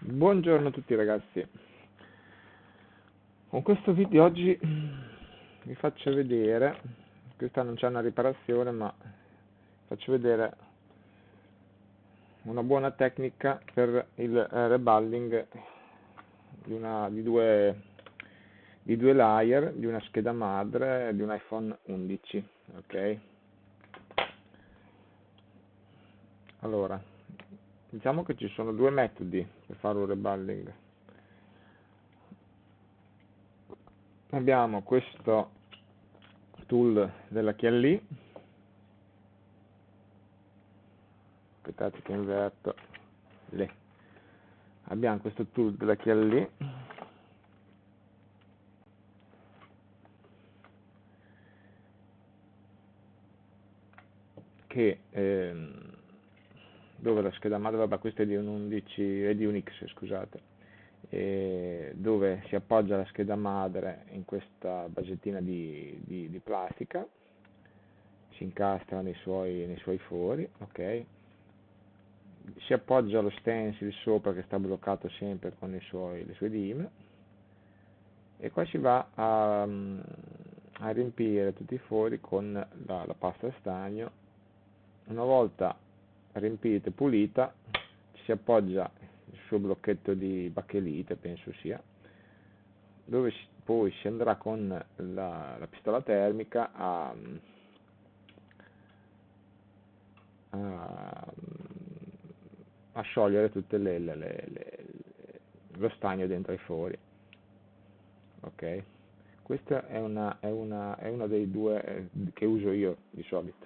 Buongiorno a tutti ragazzi, con questo video oggi vi faccio vedere, questa non c'è una riparazione ma faccio vedere una buona tecnica per il reballing di due layer, di una scheda madre di un iPhone 11, ok? Allora, diciamo che ci sono due metodi per fare un reballing. Abbiamo questo tool della Chialli, aspettate che inverto lì. Abbiamo questo tool della Chialli che dove la scheda madre, vabbè, questa è di un 11, è di un X, scusate, dove si appoggia la scheda madre in questa basettina di plastica, si incastra nei suoi fori, ok? Si appoggia lo stencil sopra che sta bloccato sempre con le sue dim, e qua si va a riempire tutti i fori con la pasta stagno. Una volta riempita e pulita ci si appoggia il suo blocchetto di bacchelite, penso sia, dove poi si andrà con la pistola termica a, a sciogliere tutte lo stagno dentro ai fori, ok? Questa è una dei due che uso io di solito,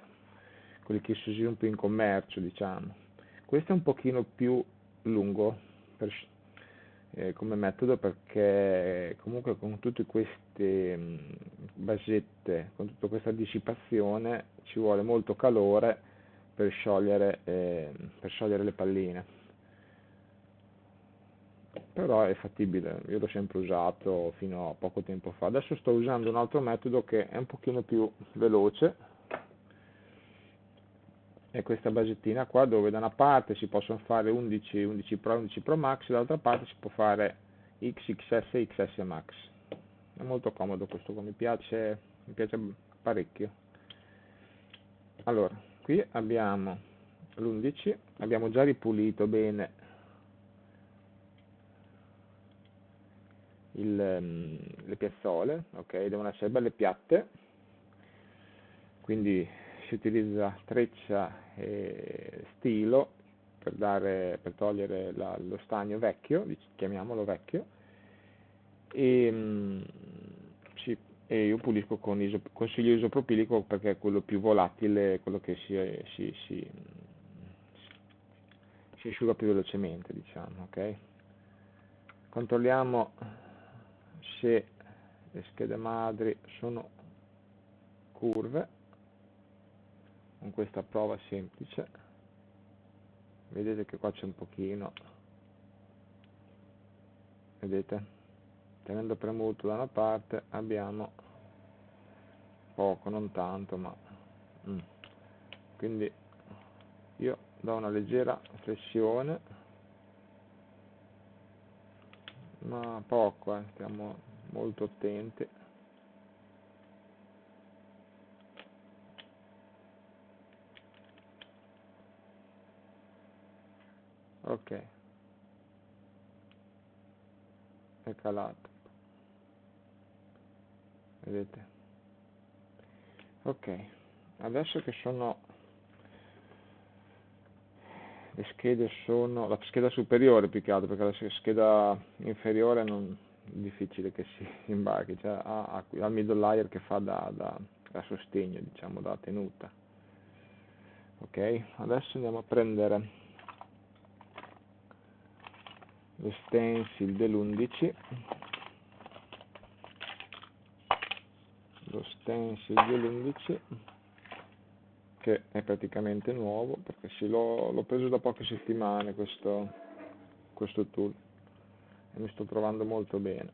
quelli che si usano più in commercio, diciamo. Questo è un pochino più lungo come metodo, perché comunque con tutte queste basette, con tutta questa dissipazione ci vuole molto calore per sciogliere le palline. Però è fattibile, io l'ho sempre usato fino a poco tempo fa. Adesso sto usando un altro metodo che è un pochino più veloce, è questa basettina qua, dove da una parte si possono fare 11, 11 Pro, 11 Pro Max, dall'altra parte si può fare XXS e XS Max. È molto comodo questo qua, mi piace parecchio. Allora, qui abbiamo l'11, abbiamo già ripulito bene le piazzole, ok? Devono essere belle piatte, quindi si utilizza treccia e stilo per togliere lo stagno vecchio, chiamiamolo vecchio, e, sì, e io pulisco consiglio isopropilico perché è quello più volatile, quello che si asciuga più velocemente, diciamo, ok? Controlliamo se le schede madri sono curve con questa prova semplice. Vedete che qua c'è un pochino, vedete? Tenendo premuto da una parte abbiamo poco, non tanto, ma quindi io do una leggera flessione, ma poco, stiamo molto attenti. Ok, è calato, vedete? Ok, adesso che le schede sono, la scheda superiore più che altro, perché la scheda inferiore non è difficile che si imbarchi, cioè ha il middle layer che fa da sostegno, diciamo, da tenuta. Ok, adesso andiamo a prendere lo stencil dell'11, che è praticamente nuovo, perché sì, l'ho preso da poche settimane questo tool e mi sto trovando molto bene.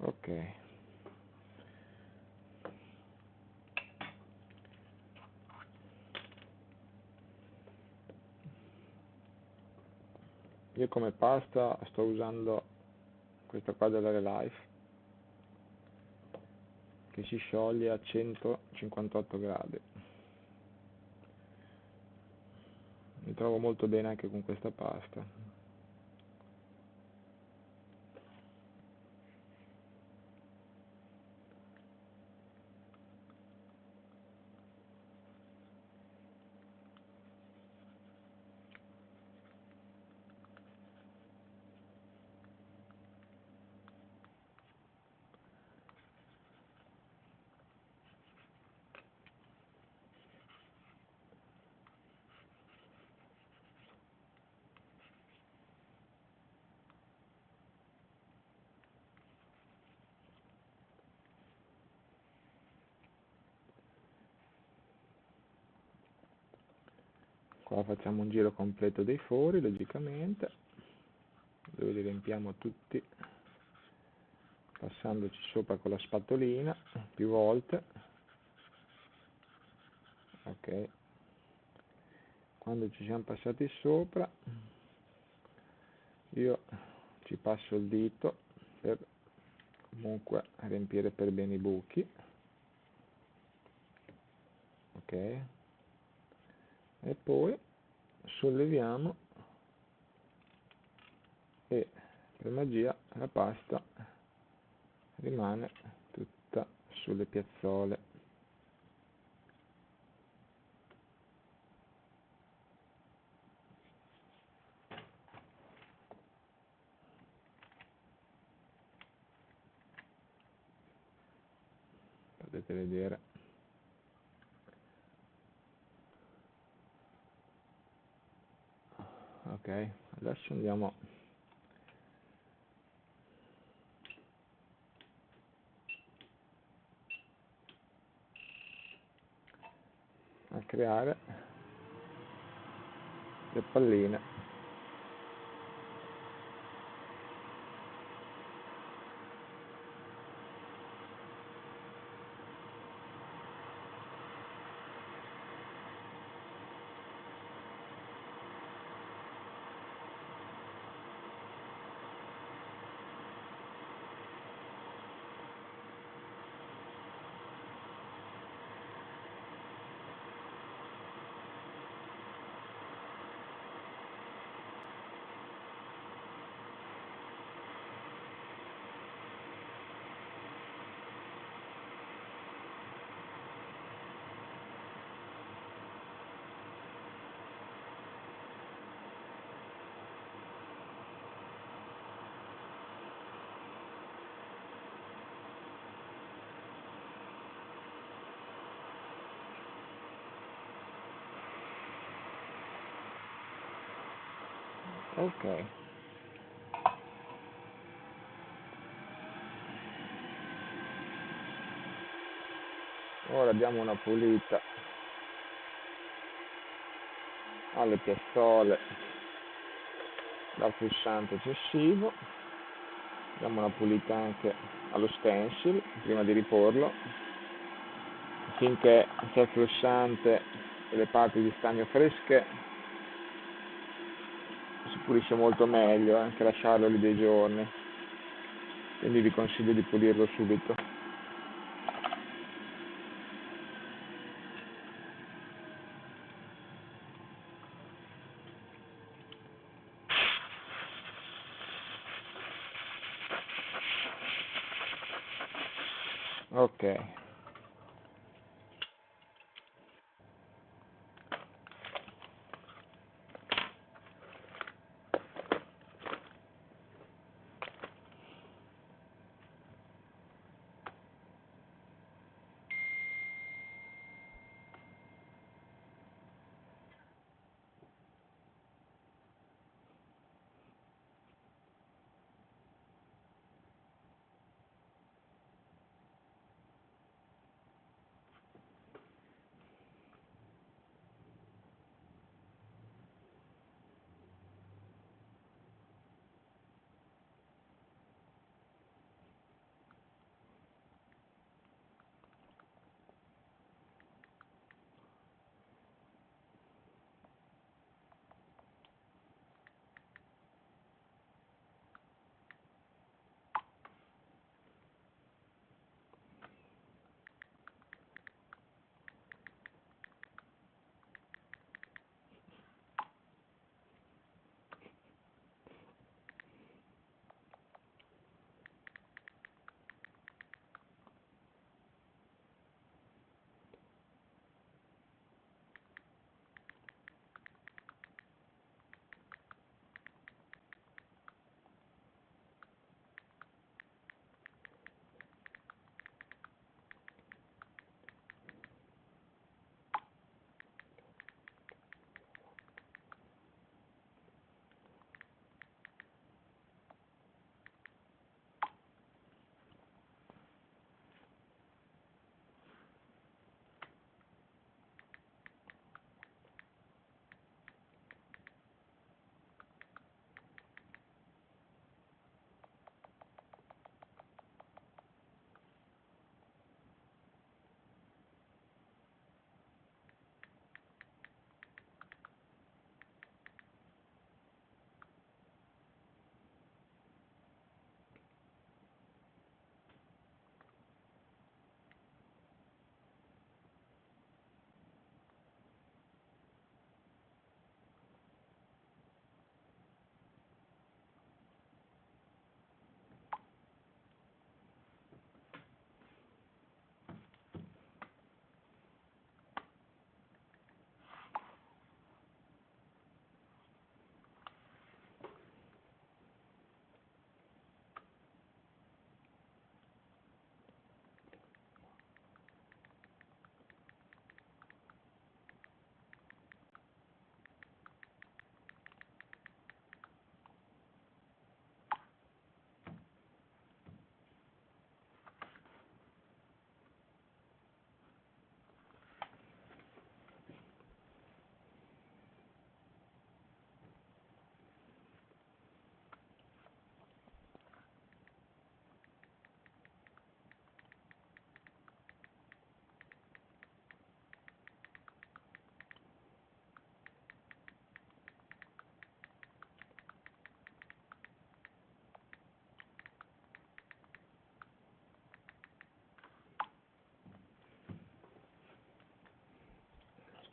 Ok, io come pasta sto usando questa qua della Relife che si scioglie a 158 gradi. Mi trovo molto bene anche con questa pasta. Qua facciamo un giro completo dei fori, logicamente, dove li riempiamo tutti, passandoci sopra con la spatolina più volte. Ok, quando ci siamo passati sopra, io ci passo il dito per comunque riempire per bene i buchi. Ok, e poi solleviamo e per magia la pasta rimane tutta sulle piazzole. Potete vedere. Ok, adesso andiamo a creare le palline. Ok, ora diamo una pulita alle piazzole dal pulsante eccessivo, diamo una pulita anche allo stencil prima di riporlo, finché c'è il pulsante e le parti di stagno fresche si pulisce molto meglio che lasciarlo lì dei giorni, quindi vi consiglio di pulirlo subito. Ok,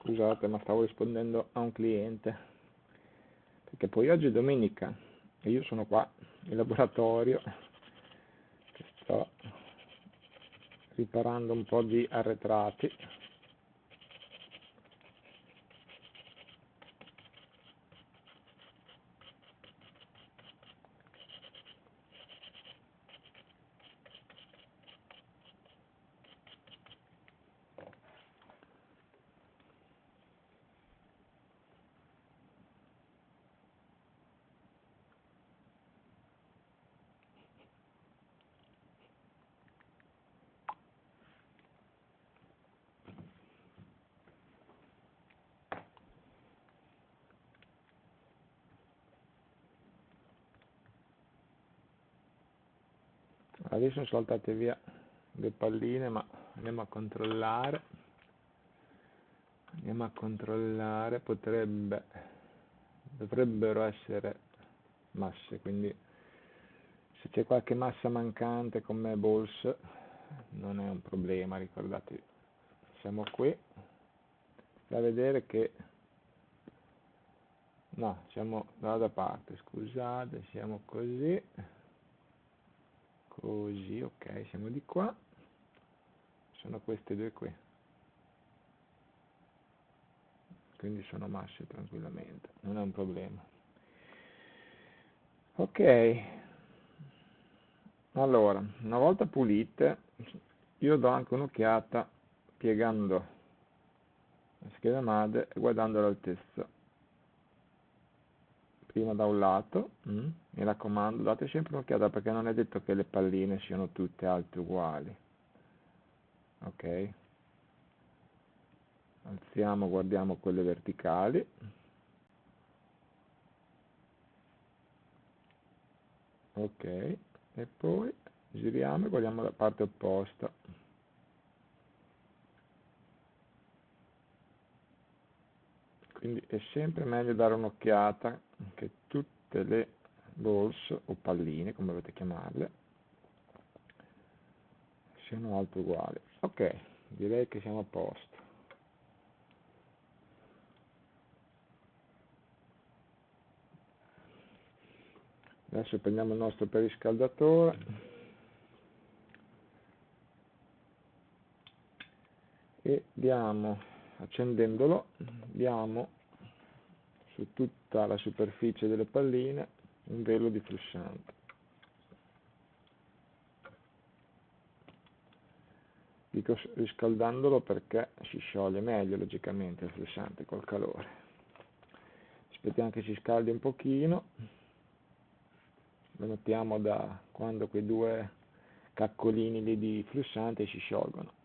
scusate, ma stavo rispondendo a un cliente, perché poi oggi è domenica e io sono qua in laboratorio che sto riparando un po' di arretrati. Adesso sono saltate via le palline, ma andiamo a controllare. Dovrebbero essere masse, quindi se c'è qualche massa mancante come balls non è un problema, ricordatevi, siamo qui da vedere che no, siamo dall'altra parte, scusate, siamo così, ok, siamo di qua, sono queste due qui, quindi sono masse tranquillamente, non è un problema. Ok, allora, una volta pulite, io do anche un'occhiata piegando la scheda madre e guardando l'altezza. Prima da un lato, mi raccomando, date sempre un'occhiata perché non è detto che le palline siano tutte alte uguali. Ok? Alziamo, guardiamo quelle verticali. Ok, e poi giriamo e guardiamo la parte opposta. Quindi è sempre meglio dare un'occhiata che tutte le balls o palline, come volete chiamarle, siano alte uguali. Ok, direi che siamo a posto. Adesso prendiamo il nostro periscaldatore e accendendolo, diamo su tutta la superficie delle palline un velo di flussante. Dico riscaldandolo perché si scioglie meglio logicamente il flussante col calore. Aspettiamo che si scaldi un pochino, lo notiamo da quando quei due caccolini lì di flussante si sciolgono.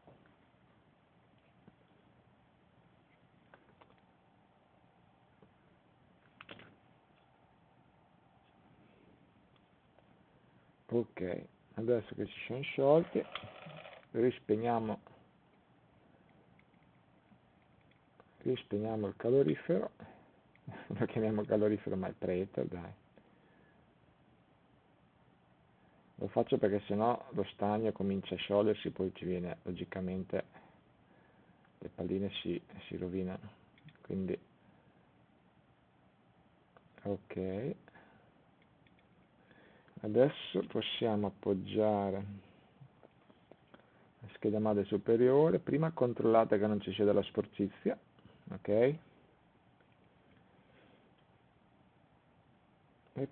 Ok, adesso che si sono sciolti, rispegniamo il calorifero, lo chiamiamo calorifero ma è preto, dai. Lo faccio perché sennò lo stagno comincia a sciogliersi, poi ci viene logicamente, le palline si rovinano. Quindi, ok. Adesso possiamo appoggiare la scheda madre superiore. Prima controllate che non ci sia della sporcizia, ok? E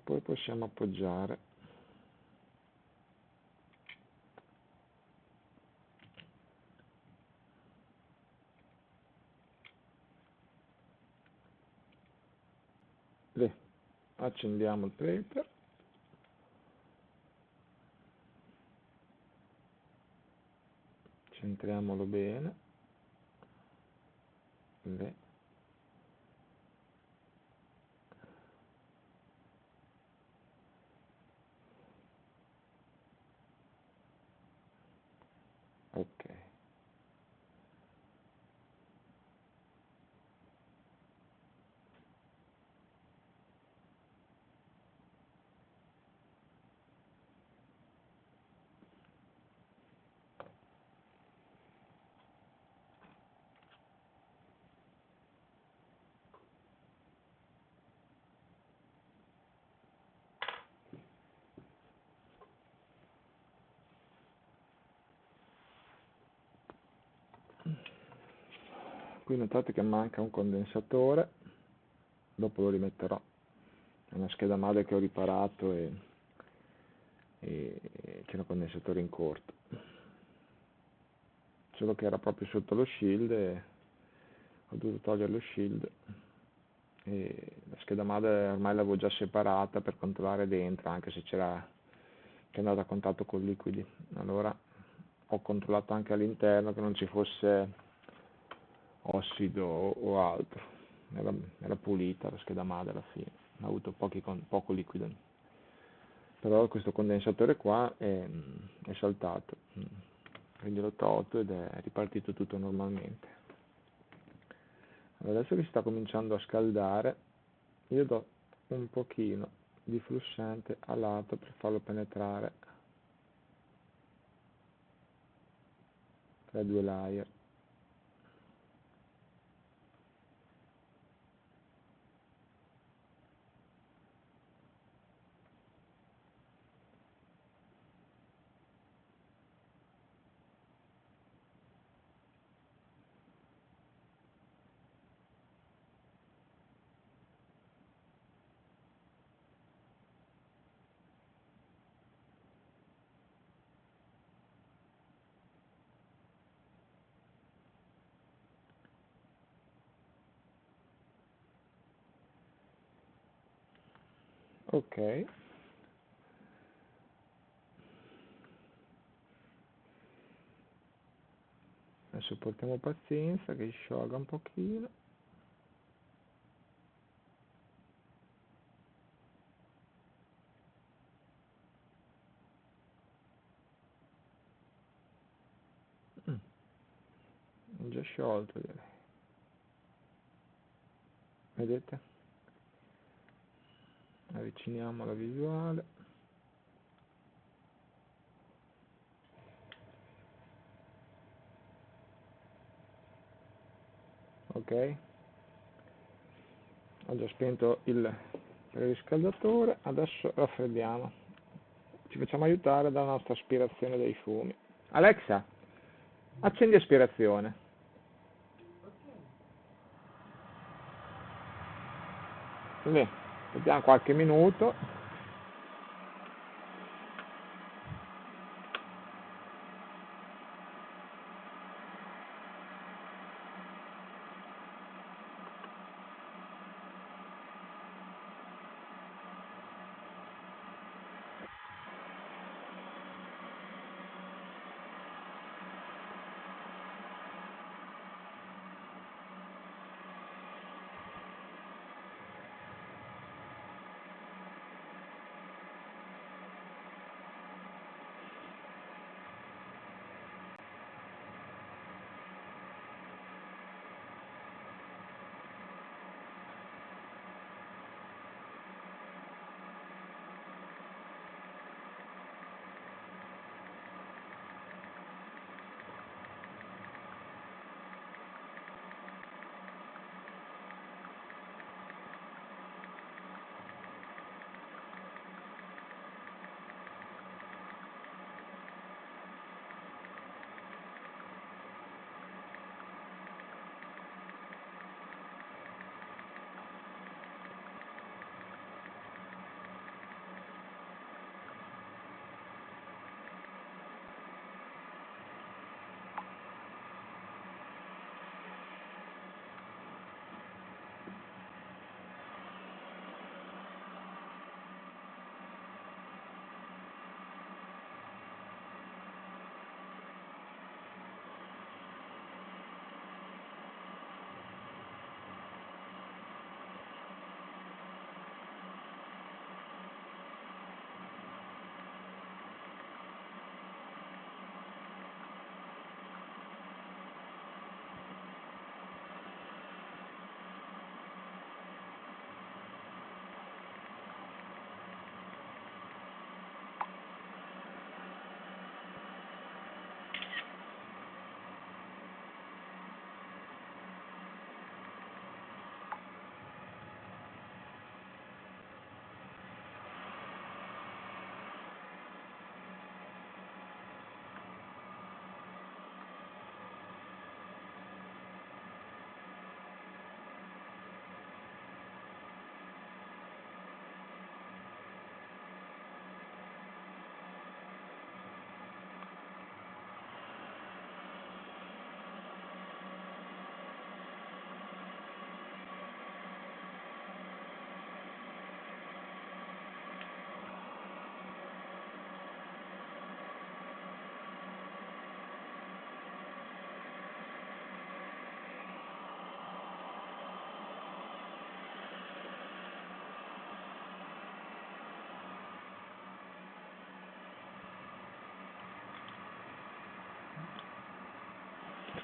poi possiamo appoggiare lì. Accendiamo il paper. Centriamolo bene. Lì. Ok. Qui notate che manca un condensatore, dopo lo rimetterò. È una scheda madre che ho riparato e c'era un condensatore in corto, solo che era proprio sotto lo shield e ho dovuto togliere lo shield e la scheda madre ormai l'avevo già separata per controllare dentro, anche se c'era, che è andata a contatto con liquidi. Allora ho controllato anche all'interno che non ci fosse ossido o altro. Era pulita la scheda madre alla fine, ha avuto poco liquido. Però questo condensatore qua è saltato, quindi l'ho tolto ed è ripartito tutto normalmente. Allora, adesso che si sta cominciando a scaldare, io do un pochino di flussante a lato per farlo penetrare tra i due layer. Ok, adesso portiamo pazienza che sciolga un pochino. È già sciolto, direi. Vedete? Avviciniamo la visuale. Ok, ho già spento il preriscaldatore, adesso raffreddiamo. Ci facciamo aiutare dalla nostra aspirazione dei fumi. Alexa, accendi aspirazione. Quindi vediamo qualche minuto.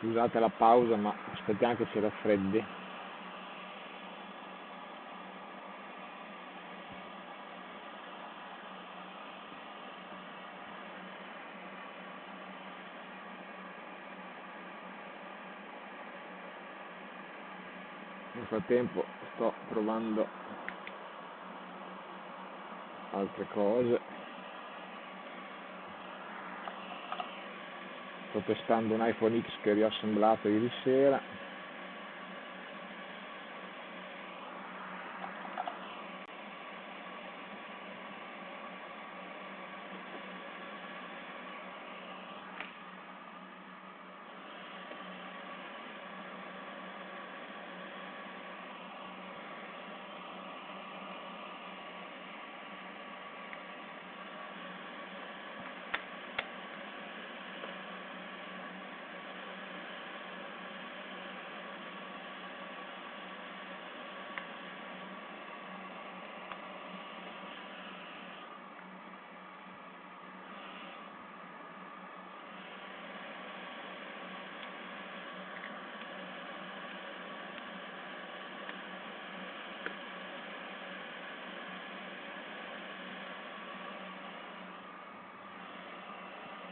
Scusate la pausa, ma aspettiamo che si raffreddi. Nel frattempo sto provando altre cose. Sto testando un iPhone X che ho riassemblato ieri sera.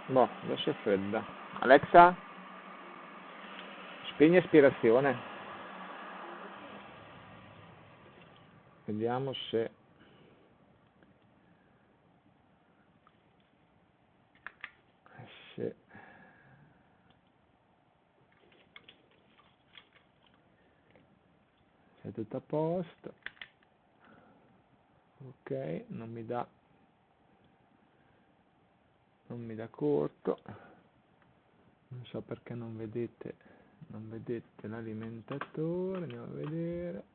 Boh, adesso è fredda. Alexa, spegni aspirazione. Vediamo se... se... se è tutto a posto. Ok, non mi dà corto. Non so perché non vedete l'alimentatore. Andiamo a vedere.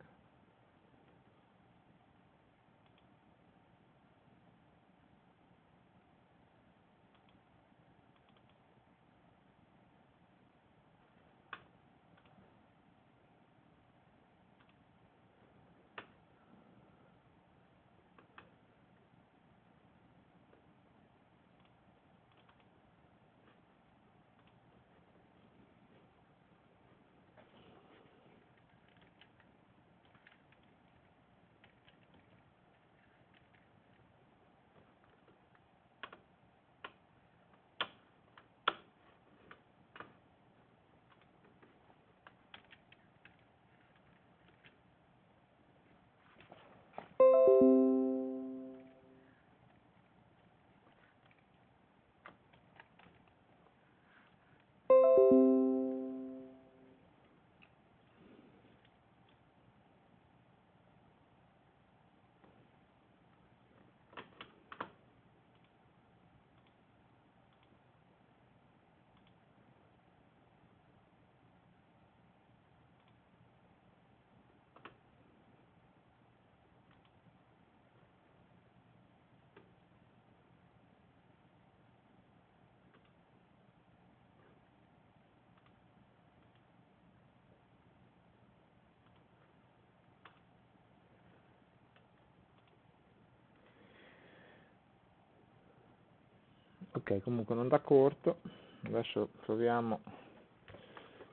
Ok, comunque non dà corto. Adesso proviamo.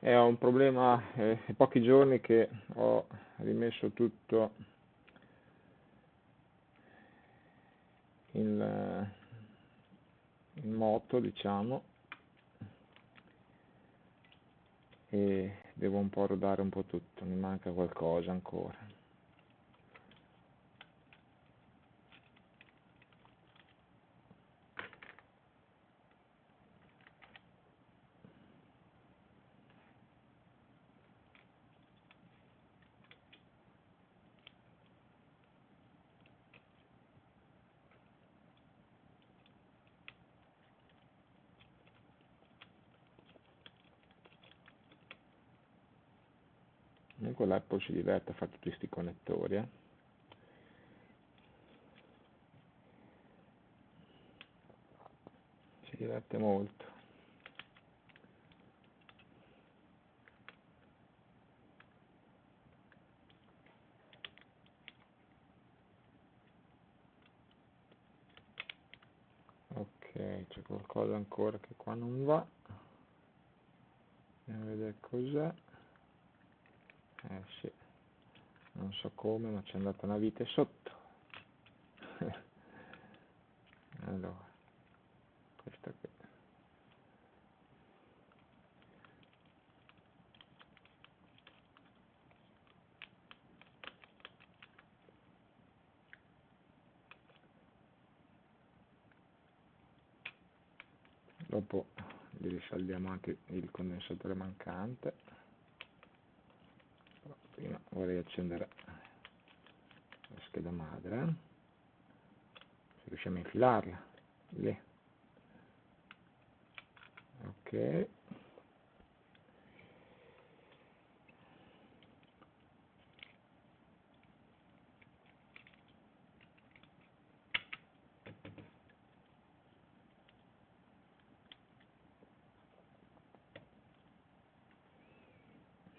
Ho un problema, è pochi giorni che ho rimesso tutto in, in moto, diciamo, e devo un po' rodare un po' tutto, mi manca qualcosa ancora. Comunque l'Apple si diverte a fare tutti questi connettori, si diverte molto. Ok, c'è qualcosa ancora che qua non va. a vedere cos'è. Sì, non so come, ma c'è andata una vite sotto. Allora, questa qui. Dopo gli risaldiamo anche il condensatore mancante. Però prima vorrei accendere la scheda madre, se riusciamo a infilarla lì. Ok,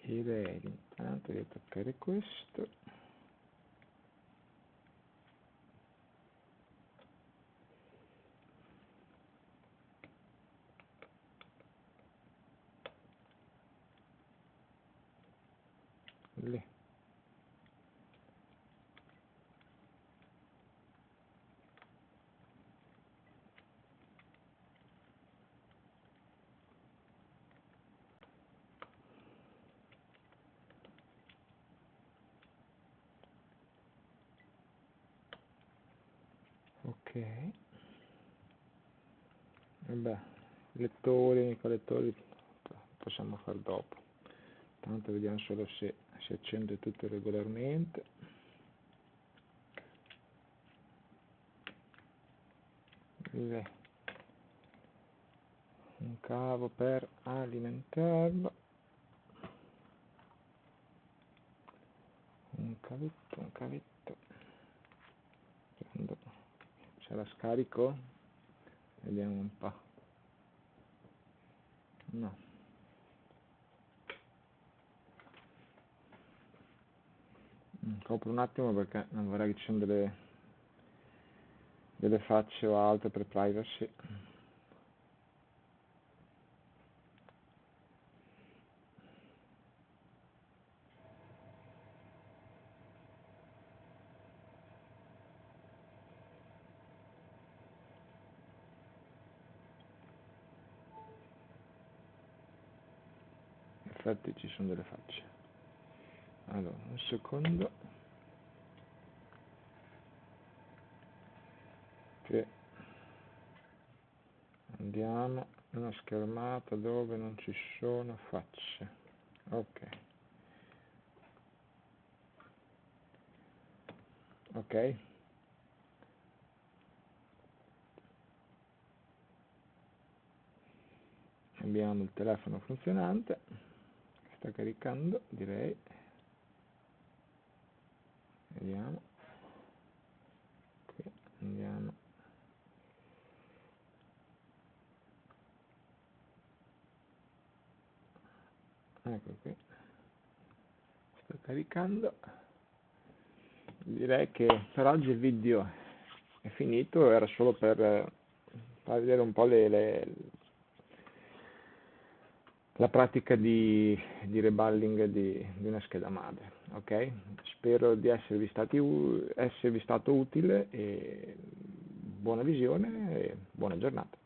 direi intanto di attaccare questo. Lì. Ok, vabbè, lettori, collettori possiamo far dopo. Tanto vediamo solo se si accende tutto regolarmente. Lì. Un cavo per alimentarlo, un cavetto, c'è la scarico? Vediamo un po'. No. Copro un attimo perché non vorrei che ci siano delle facce o altro per privacy. In effetti ci sono delle facce. Allora, un secondo che andiamo in una schermata dove non ci sono facce. Ok, ok, abbiamo il telefono funzionante, sta caricando, direi. Vediamo, qui andiamo. Ecco qui, sta caricando. Direi che per oggi il video è finito, era solo per far vedere un po' la pratica di reballing di una scheda madre, ok? Spero di esservi stato utile e buona visione e buona giornata.